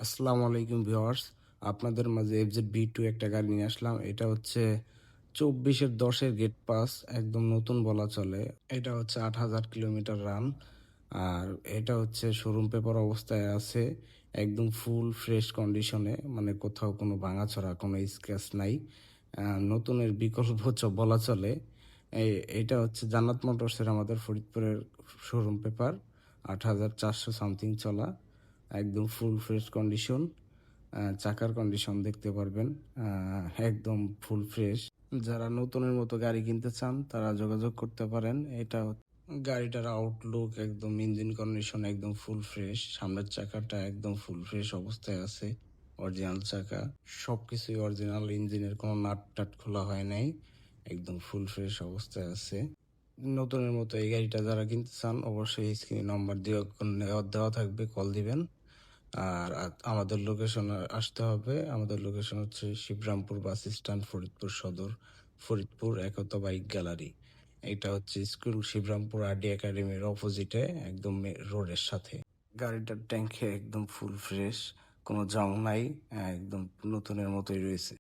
আসসালামু আলাইকুম ভিউয়ার্স। আপনাদের মাঝে এফজেড বি টু একটা গাড়ি নিয়ে আসলাম। এটা হচ্ছে 24-10-এর গেট পাস, একদম নতুন বলা চলে। এটা হচ্ছে 8,000 কিলোমিটার রান। আর এটা হচ্ছে শোরুম পেপার অবস্থায় আছে, একদম ফুল ফ্রেশ কন্ডিশনে, মানে কোথাও কোনো ভাঙাচোরা কোনো স্ক্র্যাচ নাই। নতুনের বিকল্প বলা চলে। এটা হচ্ছে জান্নাত মোটরসের আমাদের ফরিদপুরের শোরুম পেপার। 8,400 সামথিং চলা, একদম ফুল ফ্রেশ কন্ডিশন। চাকার কন্ডিশন দেখতে পারবেন, একদম ফুল ফ্রেশ। যারা নতুনের মতো গাড়ি কিনতে চান তারা যোগাযোগ করতে পারেন। গাড়িটার আউটলুক একদম, ইঞ্জিন কন্ডিশন একদম ফুল ফ্রেশ। সামনের চাকাটা একদম ফুল ফ্রেশ অবস্থায় আছে, অরিজিনাল চাকা, সবকিছুই অরিজিনাল। ইঞ্জিনের কোনো নাট টাট খোলা হয় নাই, একদম ফুল ফ্রেশ অবস্থায় আছে। নতুনের মতো এই গাড়িটা যারা কিনতে চান অবশ্যই স্ক্রিনে নাম্বার দেওয়া থাকবে, কল দিবেন। আর আমাদের লোকেশন আসতে হবে। আমাদের লোকেশন হচ্ছে শিবরামপুর বাস স্ট্যান্ড, ফরিদপুর সদর, ফরিদপুর একতা বাইক গ্যালারি। এটা হচ্ছে স্কুল শিবরামপুর আরডি একাডেমির অপোজিটে, একদম রোডের সাথে। গাড়িটার ট্যাঙ্কে একদম ফুল ফ্রেশ, কোনো জং নাই, একদম নতুনের মতোই রয়েছে।